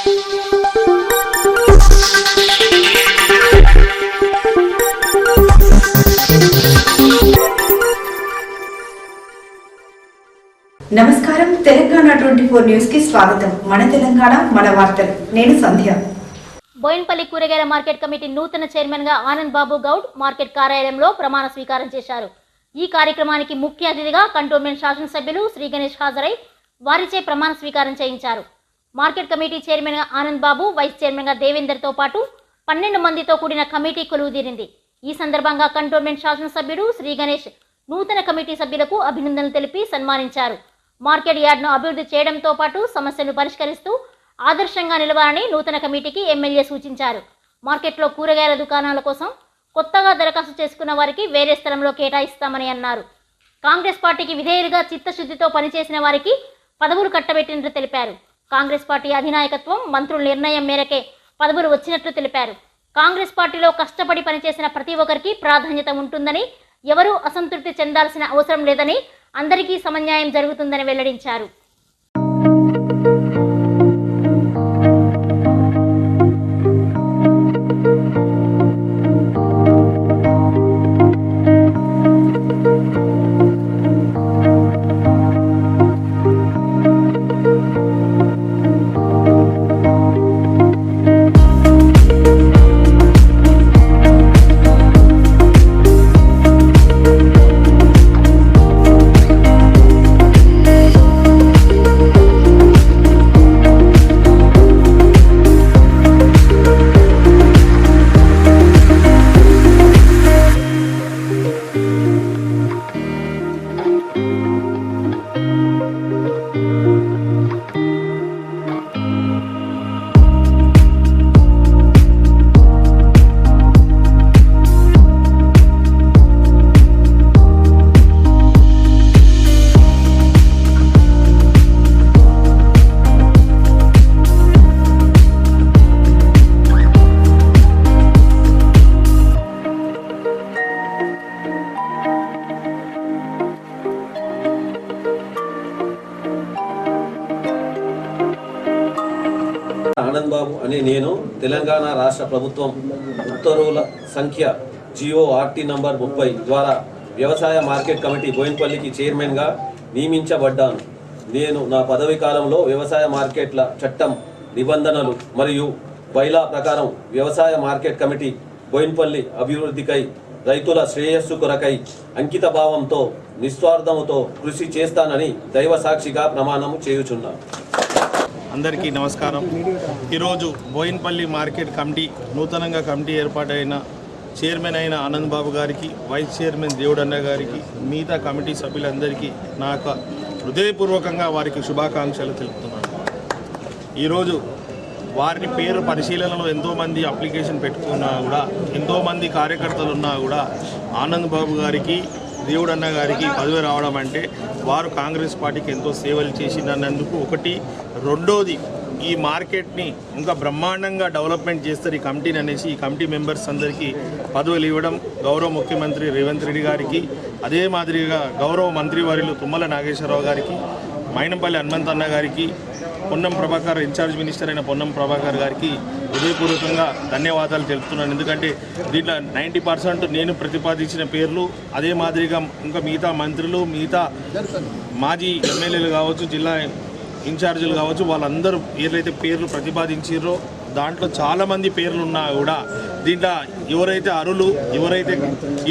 నమస్కారం తెలంగాణ 24 న్యూస్ కి స్వాగతం. మన తెలంగాణ మన వార్తలు. నేను సంధ్య. బోయిన్పల్లి కూరగాయల మార్కెట్ కమిటీ నూతన చైర్మన్ గా ఆనంద్ బాబు గౌడ్ మార్కెట్ కార్యాలయంలో ప్రమాణ స్వీకారం చేశారు. ఈ కార్యక్రమానికి ముఖ్య అతిథిగా కంటోన్మెంట్ శాసనసభ్యులు శ్రీ గణేష్ హాజరై వారిచే ప్రమాణ స్వీకారం చేయించారు. మార్కెట్ కమిటీ చైర్మన్ గా ఆనంద్ బాబు, వైస్ చైర్మన్ గా దేవేందర్ తో పాటు 12 మందితో కూడిన కమిటీ కొలువుదీరింది. ఈ సందర్భంగా కంటోన్మెంట్ శాసనసభ్యుడు శ్రీ గణేష్ నూతన కమిటీ సభ్యులకు అభినందనలు తెలిపి సన్మానించారు. మార్కెట్ యార్డ్ను అభివృద్ధి చేయడంతో పాటు సమస్యలు పరిష్కరిస్తూ ఆదర్శంగా నిలవాలని నూతన కమిటీకి ఎమ్మెల్యే సూచించారు. మార్కెట్లో కూరగాయల దుకాణాల కోసం కొత్తగా దరఖాస్తు చేసుకున్న వారికి వేరే స్థలంలో కేటాయిస్తామని అన్నారు. కాంగ్రెస్ పార్టీకి విధేయులుగా చిత్తశుద్ధితో పనిచేసిన వారికి పదవులు కట్టబెట్టినట్లు తెలిపారు. కాంగ్రెస్ పార్టీ అధినాయకత్వం, మంత్రుల నిర్ణయం మేరకే పదవులు వచ్చినట్లు తెలిపారు. కాంగ్రెస్ పార్టీలో కష్టపడి పనిచేసిన ప్రతి ఒక్కరికి ప్రాధాన్యత ఉంటుందని, ఎవరూ అసంతృప్తి చెందాల్సిన అవసరం లేదని, అందరికీ సమన్యాయం జరుగుతుందని వెల్లడించారు. ఆనంద్ బాబు అని నేను తెలంగాణ రాష్ట్ర ప్రభుత్వం ఉత్తర్వుల సంఖ్య GORT నంబర్ 30 ద్వారా వ్యవసాయ మార్కెట్ కమిటీ బోయిన్పల్లికి చైర్మన్గా నియమించబడ్డాను. నేను నా పదవి కాలంలో వ్యవసాయ మార్కెట్ల చట్టం నిబంధనలు మరియు బైలా ప్రకారం వ్యవసాయ మార్కెట్ కమిటీ బోయిన్పల్లి అభివృద్ధికై, రైతుల శ్రేయస్సు కొరకై అంకిత భావంతో నిస్వార్థంతో కృషి చేస్తానని దైవ సాక్షిగా ప్రమాణం చేయుచున్నాను. అందరికీ నమస్కారం. ఈరోజు బోయిన్పల్లి మార్కెట్ కమిటీ నూతనంగా కమిటీ ఏర్పాటైన చైర్మన్ అయిన ఆనంద్ బాబు గారికి, వైస్ చైర్మన్ దేవుడన్న గారికి, మిగతా కమిటీ సభ్యులందరికీ నాకు హృదయపూర్వకంగా వారికి శుభాకాంక్షలు తెలుపుతున్నాను. ఈరోజు వారి పేరు పరిశీలనలో ఎంతోమంది అప్లికేషన్ పెట్టుకున్నా కూడా, ఎంతోమంది కార్యకర్తలు ఉన్నా కూడా ఆనంద్ బాబు గారికి, దేవుడన్న గారికి పదవి రావడం అంటే వారు కాంగ్రెస్ పార్టీకి ఎంతో సేవలు చేసినందుకు ఒకటి. రెండోది, ఈ మార్కెట్ని ఇంకా బ్రహ్మాండంగా డెవలప్మెంట్ చేస్తారు ఈ కమిటీని అనేసి ఈ కమిటీ మెంబర్స్ అందరికీ పదవులు ఇవ్వడం గౌరవ ముఖ్యమంత్రి రేవంత్ రెడ్డి గారికి, అదే మాదిరిగా గౌరవ మంత్రివర్యులు తుమ్మల నాగేశ్వరరావు గారికి, మైనంపల్లి హనుమంతన్న గారికి, పొన్నం ప్రభాకర్ ఇన్ఛార్జ్ మినిస్టర్ అయిన పొన్నం ప్రభాకర్ గారికి హృదయపూర్వకంగా ధన్యవాదాలు తెలుపుతున్నాను. ఎందుకంటే దీంట్లో 90% నేను ప్రతిపాదించిన పేర్లు, అదే మాదిరిగా ఇంకా మిగతా మంత్రులు, మిగతా మాజీ ఎమ్మెల్యేలు కావచ్చు, జిల్లా ఇన్ఛార్జీలు కావచ్చు, వాళ్ళందరూ ఏదైతే పేర్లు ప్రతిపాదించారో దాంట్లో చాలామంది పేర్లు ఉన్నా కూడా దీంట్లో ఎవరైతే అరులు, ఎవరైతే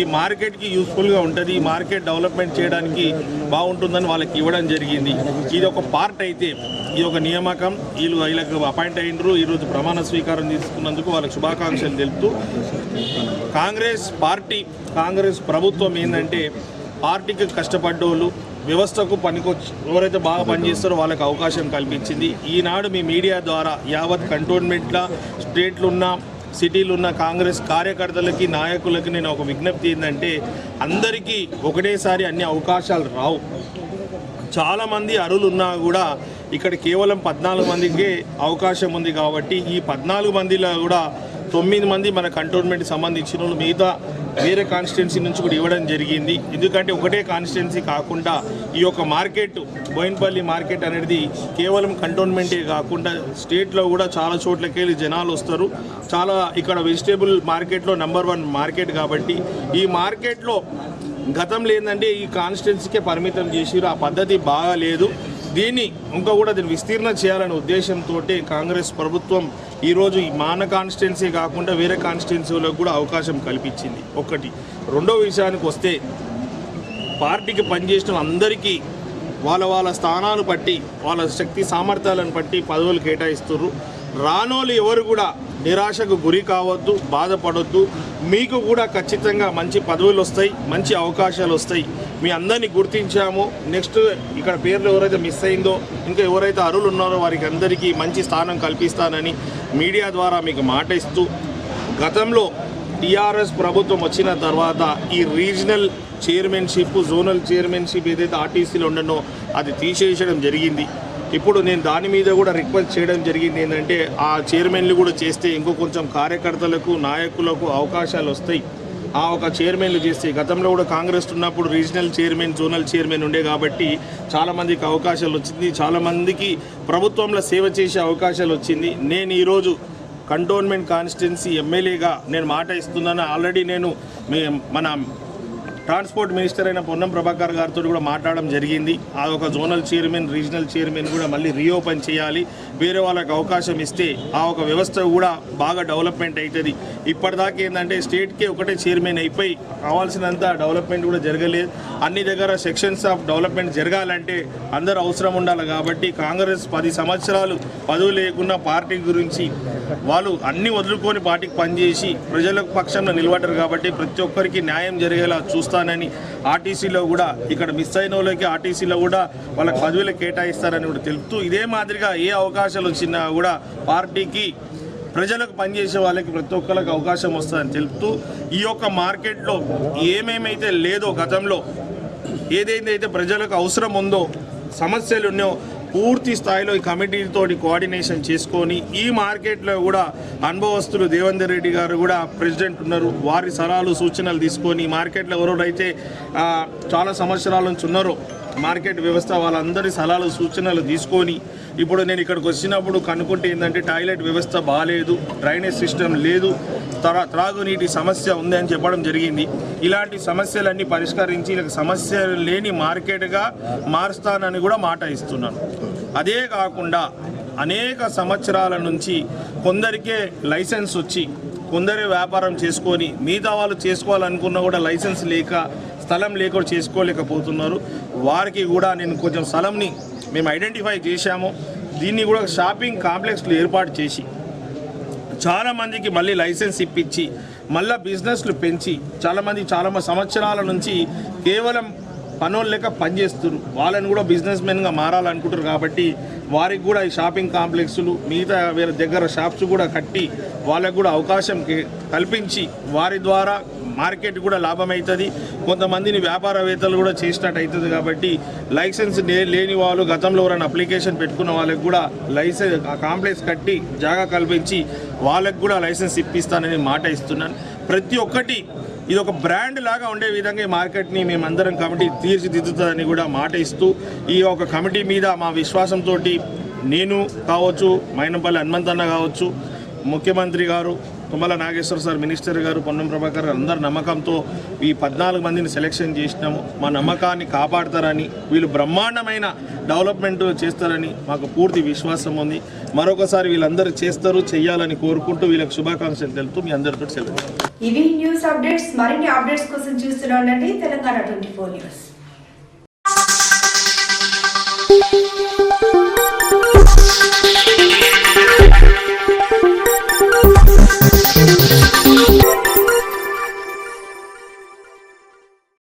ఈ మార్కెట్కి యూస్ఫుల్గా ఉంటుంది, ఈ మార్కెట్ డెవలప్మెంట్ చేయడానికి బాగుంటుందని వాళ్ళకి ఇవ్వడం జరిగింది. ఇది ఒక పార్ట్ అయితే, ఇది ఒక నియామకం. వీళ్ళకి అపాయింట్ అయినరు. ఈరోజు ప్రమాణ స్వీకారం తీసుకున్నందుకు వాళ్ళకి శుభాకాంక్షలు తెలుపుతూ, కాంగ్రెస్ పార్టీ, కాంగ్రెస్ ప్రభుత్వం ఏంటంటే పార్టీకి కష్టపడ్డోళ్ళు, వ్యవస్థకు పనికొచ్చి ఎవరైతే బాగా పనిచేస్తారో వాళ్ళకి అవకాశం కల్పించింది. ఈనాడు మీ మీడియా ద్వారా యావత్ కంటోన్మెంట్ల, స్టేట్లు ఉన్న, సిటీలు ఉన్న కాంగ్రెస్ కార్యకర్తలకి, నాయకులకి నేను ఒక విజ్ఞప్తి ఏంటంటే, అందరికీ ఒకటేసారి అన్ని అవకాశాలు రావు. చాలామంది అరులు ఉన్నా కూడా ఇక్కడ కేవలం 14 మందికే అవకాశం ఉంది. కాబట్టి ఈ 14 మందిలో కూడా 9 మంది మన కంటోన్మెంట్ సంబంధించిన వాళ్ళు మిగతా వేరే కాన్స్టిట్యున్సీ నుంచి కూడా ఇవ్వడం జరిగింది. ఎందుకంటే ఒకటే కాన్స్టిట్యున్సీ కాకుండా ఈ యొక్క మార్కెట్ బోయిన్పల్లి మార్కెట్ అనేది కేవలం కంటోన్మెంటే కాకుండా స్టేట్లో కూడా చాలా చోట్లకి వెళ్ళి జనాలు వస్తారు. చాలా ఇక్కడ వెజిటేబుల్ మార్కెట్లో నెంబర్ 1 మార్కెట్ కాబట్టి ఈ మార్కెట్లో గతంలో ఏంటంటే ఈ కాన్స్టిట్యున్సీకే పరిమితం చేసిరు. ఆ పద్ధతి బాగాలేదు. దీన్ని ఇంకా కూడా దీన్ని విస్తీర్ణ చేయాలనే ఉద్దేశంతో కాంగ్రెస్ ప్రభుత్వం ఈరోజు ఈ మాన కాన్స్టిట్యున్సీ కాకుండా వేరే కాన్స్టిట్యున్సీలకు కూడా అవకాశం కల్పించింది. ఒకటి. రెండో విషయానికి వస్తే పార్టీకి పనిచేసిన అందరికీ వాళ్ళ స్థానాలు బట్టి వాళ్ళ శక్తి సామర్థ్యాలను బట్టి పదవులు కేటాయిస్తున్నారు. రానోళ్ళు ఎవరు కూడా నిరాశకు గురి కావద్దు, బాధపడొద్దు. మీకు కూడా ఖచ్చితంగా మంచి పదవులు వస్తాయి, మంచి అవకాశాలు వస్తాయి. మీ అందరినీ గుర్తించాము. నెక్స్ట్ ఇక్కడ పేర్లు ఎవరైతే మిస్ అయిందో ఇంకా ఎవరైతే అర్హులు ఉన్నారో వారికి అందరికీ మంచి స్థానం కల్పిస్తానని మీడియా ద్వారా మీకు మాట ఇస్తూ, గతంలో టీఆర్ఎస్ ప్రభుత్వం వచ్చిన తర్వాత ఈ రీజనల్ చైర్మన్షిప్, జోనల్ చైర్మన్షిప్ ఏదైతే ఆర్టీసీలో ఉండనో అది తీసేయడం జరిగింది. ఇప్పుడు నేను దాని మీద కూడా రిక్వెస్ట్ చేయడం జరిగింది ఏంటంటే ఆ చైర్మన్లు కూడా చేస్తే ఇంకో కొంచెం కార్యకర్తలకు నాయకులకు అవకాశాలు వస్తాయి. ఆ ఒక చైర్మన్లు చేస్తే గతంలో కూడా కాంగ్రెస్ ఉన్నప్పుడు రీజనల్ చైర్మన్, జోనల్ చైర్మన్ ఉండే కాబట్టి చాలామందికి అవకాశాలు వచ్చింది. చాలామందికి ప్రభుత్వంలో సేవ చేసే అవకాశాలు వచ్చింది. నేను ఈరోజు కంటోన్మెంట్ కాన్స్టిట్యున్సీ ఎమ్మెల్యేగా నేను మాట ఇస్తున్నాను. ఆల్రెడీ నేను మన ట్రాన్స్పోర్ట్ మినిస్టర్ అయిన పొన్నం ప్రభాకర్ గారితో కూడా మాట్లాడడం జరిగింది. ఆ ఒక జోనల్ చైర్మన్, రీజనల్ చైర్మన్ కూడా మళ్ళీ రీఓపెన్ చేయాలి. వేరే వాళ్ళకి అవకాశం ఇస్తే ఆ ఒక వ్యవస్థ కూడా బాగా డెవలప్మెంట్ అవుతుంది. ఇప్పటిదాకా ఏంటంటే స్టేట్కే ఒకటే చైర్మన్ అయిపోయి కావాల్సినంత డెవలప్మెంట్ కూడా జరగలేదు. అన్ని దగ్గర సెక్షన్స్ ఆఫ్ డెవలప్మెంట్ జరగాలంటే అందరూ అవసరం ఉండాలి. కాబట్టి కాంగ్రెస్ 10 సంవత్సరాలు పదవి లేకున్న పార్టీ గురించి వాళ్ళు అన్ని వదులుకొని పార్టీకి పనిచేసి ప్రజల పక్షంలో నిలబడ్డారు. కాబట్టి ప్రతి ఒక్కరికి న్యాయం జరిగేలా చూస్తానని ఆర్టీసీలో కూడా ఇక్కడ మిస్ అయిన వాళ్ళకి ఆర్టీసీలో కూడా వాళ్ళకి పదవులు కేటాయిస్తారని కూడా తెలుపుతూ, ఇదే మాదిరిగా ఏ అవకాశాలు వచ్చినా కూడా పార్టీకి ప్రజలకు పనిచేసే వాళ్ళకి ప్రతి ఒక్కరికి అవకాశం వస్తుందని తెలుపుతూ, ఈ యొక్క మార్కెట్లో ఏమేమైతే లేదో గతంలో ఏదైతే ప్రజలకు అవసరం ఉందో సమస్యలు ఉన్నాయో పూర్తి స్థాయిలో ఈ కమిటీతోటి కోఆర్డినేషన్ చేసుకొని ఈ మార్కెట్లో కూడా అనుభవస్తులు దేవేందర్ రెడ్డి గారు కూడా ప్రెసిడెంట్ ఉన్నారు. వారి సలహాలు సూచనలు తీసుకొని ఈ మార్కెట్లో ఎవరైతే చాలా సంవత్సరాల నుంచి ఉన్నారో మార్కెట్ వ్యవస్థ వాళ్ళందరి సలహాలు సూచనలు తీసుకొని ఇప్పుడు నేను ఇక్కడికి వచ్చినప్పుడు కనుక్కుంటే ఏంటంటే టాయిలెట్ వ్యవస్థ బాగాలేదు, డ్రైనేజ్ సిస్టమ్ లేదు, త్రాగునీటి సమస్య ఉంది అని చెప్పడం జరిగింది. ఇలాంటి సమస్యలన్నీ పరిష్కరించి సమస్య లేని మార్కెట్గా మారుస్తానని కూడా మాట ఇస్తున్నాను. అదే కాకుండా అనేక సంవత్సరాల నుంచి కొందరికే లైసెన్స్ వచ్చి కొందరే వ్యాపారం చేసుకొని మిగతా వాళ్ళు చేసుకోవాలనుకున్నా కూడా లైసెన్స్ లేక స్థలం లేకుండా చేసుకోలేకపోతున్నారు. వారికి కూడా నేను కొంచెం స్థలంని మేము ఐడెంటిఫై చేశాము. దీన్ని కూడా షాపింగ్ కాంప్లెక్స్లు ఏర్పాటు చేసి చాలామందికి మళ్ళీ లైసెన్స్ ఇప్పించి మళ్ళీ బిజినెస్లు పెంచి చాలా సంవత్సరాల నుంచి కేవలం పనులు లేక పనిచేస్తున్నారు. వాళ్ళని కూడా బిజినెస్ మెన్గా మారాలనుకుంటారు. కాబట్టి వారికి కూడా ఈ షాపింగ్ కాంప్లెక్స్లు మిగతా వేరే దగ్గర షాప్స్ కూడా కట్టి వాళ్ళకు కూడా అవకాశం కల్పించి వారి ద్వారా మార్కెట్ కూడా లాభం అవుతుంది. కొంతమందిని వ్యాపారవేత్తలు కూడా చేసినట్టు అవుతుంది. కాబట్టి లైసెన్స్ లేని వాళ్ళు గతంలో ఎవరైనా అప్లికేషన్ పెట్టుకున్న వాళ్ళకి కూడా లైసెన్స్ కాంప్లెక్స్ కట్టి జాగా కల్పించి వాళ్ళకు కూడా లైసెన్స్ ఇప్పిస్తానని మాట ఇస్తున్నాను. ప్రతి ఒక్కటి ఇది ఒక బ్రాండ్ లాగా ఉండే విధంగా ఈ మార్కెట్ని మేమందరం కమిటీ తీర్చిదిద్దుతుందని కూడా మాట ఇస్తూ, ఈ ఒక కమిటీ మీద మా విశ్వాసంతో నేను కావచ్చు, మైనంపల్లి హనుమంతన్న కావచ్చు, ముఖ్యమంత్రి గారు తుమ్మల నాగేశ్వర సార్, మినిస్టర్ గారు పొన్నం ప్రభాకర్ అందరి నమ్మకంతో ఈ 14 మందిని సెలెక్షన్ చేసినాము. మా నమ్మకాన్ని కాపాడతారని, వీళ్ళు బ్రహ్మాండమైన డెవలప్మెంట్ చేస్తారని మాకు పూర్తి విశ్వాసం ఉంది. మరొకసారి వీళ్ళందరూ చేస్తారు, చెయ్యాలని కోరుకుంటూ వీళ్ళకి శుభాకాంక్షలు తెలుపుతూ మీ అందరితో సెలవు. ఇవి న్యూస్ అప్డేట్స్. మరిన్ని అప్డేట్స్ కోసం చూస్తూనే ఉండండి తెలంగాణ 24 న్యూస్.